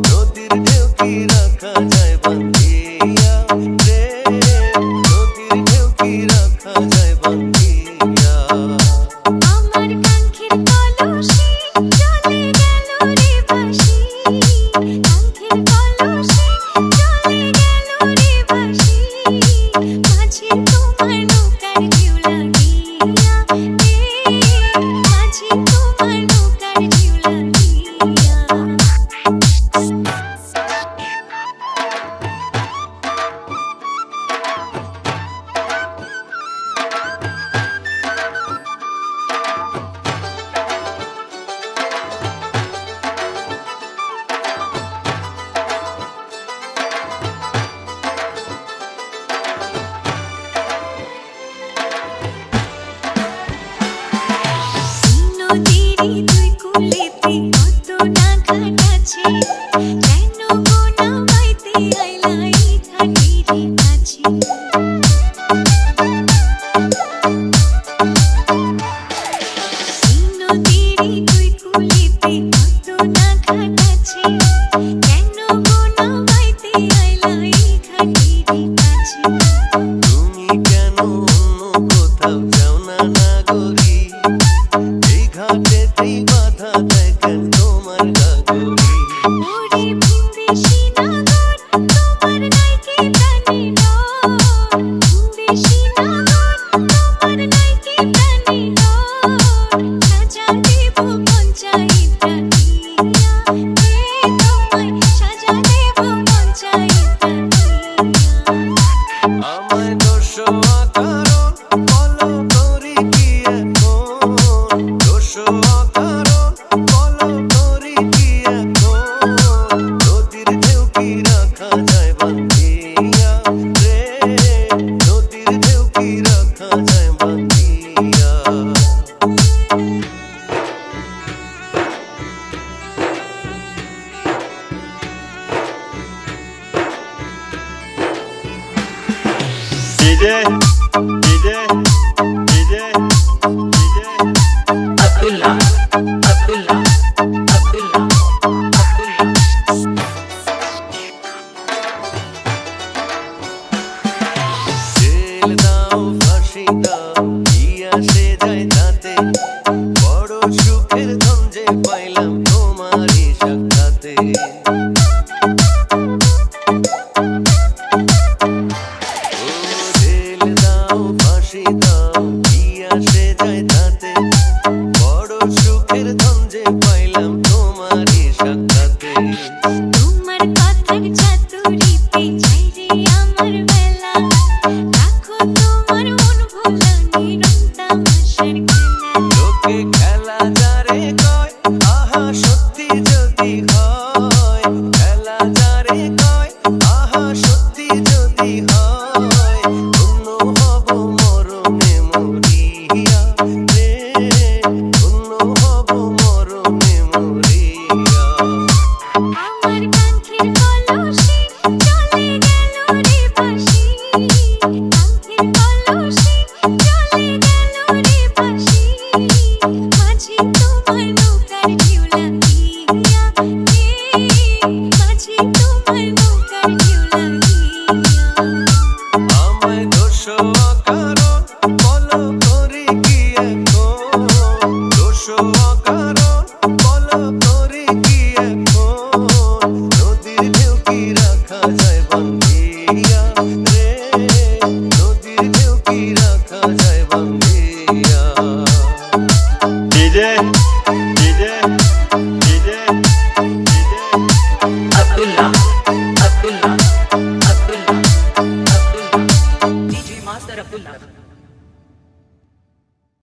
নদীর ঢেউ কি রাখা যায় বান্ধিয়া রে, নদীর ঢেউ কি রাখা যায় বান্ধিয়া। আমার কাঙ্ক্ষের কলসি চলে গেল রে ভাসি, কাঙ্ক্ষের কলসি চলে গেল রে ভাসি, মাঝি তোমার নৌকার ঢেউ লাগিয়া রে, মাঝি তোমার নৌকার ঢেউ লাগিয়া। নদীরই দুই কূলেতে কত না ঘাট আছে, কেন গো নামাইতে আইলা এই ঘাটেরই কাছে। নদীরই দুই কূলেতে কত না ঘাট আছে, কেন গো নামাইতে আইলা এই ঘাটেরই কাছে। তুমি কেন অন্য কোথাও যাও না নাগরী, এই ঘাটেতেই বাধা দেয় কেন তোমার গাগরী। ওরে ভিনদেশী নাগর তোমার নাইকে প্রাণে ডর, ভিনদেশী নাগর তোমার নাইকে প্রাণে ডর, সাজা দেব পঞ্চায়েত ডাকিয়া রে, তোমায় সাজা দেব পঞ্চায়েত ডাকিয়া। আমায় দোষোয়া কারণ বলো করি কি এখন, দোষোয়া কারণ বলো করি কি এখন, নদীর ঢেউ কি রাখা যায় বান্ধিয়া রে, নদীর ঢেউ কি রাখা যায় বান্ধিয়া। DJ, DJ, DJ, DJ, Abdullah, Abdullah, Abdullah, Abdullah. Jail দাও ফাঁসি দাও কি আসে যায় তাতে, বড় সুখের ধন যে পাইলাম তোমারই সাক্ষাতে। ও জেল দাও ফাঁসি দাও কি আসে যায় তাতে, বড় সুখের ধন যে পাইলাম তোমারই সাক্ষাতে। তোমার কথার চাতুরিতে যাই রে আমার বেলা, রাখো তোমার মন ভোলা নিরম তামাশার খেলা। লোকে খেলা যারে কয় আহা সত্যি যদি হয়, খেলা যারে কয় আহা সত্যি যদি হয়, ধন্য হব মরণে মরিয়া রে, ধন্য হব মরণে মরিয়া। আমার কাঙ্ক্ষের কলসি চলে গেল রে ভাসি, কাঙ্ক্ষের কলসি চলে গেল রে ভাসি, মাঝি তোমার নৌকার ঢেউ লাগিয়া রে, মাঝি তোমার নৌকার ঢেউ লাগিয়া। আমায় দোষোয়া কারণ বলো করি কি এখন, দোষোয়া কারণ বলো করি কি এখন, নদীর ঢেউ কি রাখা যায় বান্ধিয়া রে, নদীর ঢেউ কি রাখা যায় বান্ধিয়া। DJ, DJ, DJ, DJ, Abdullah, Abdullah, Abdullah, Abdullah. DJ Master Abdullah.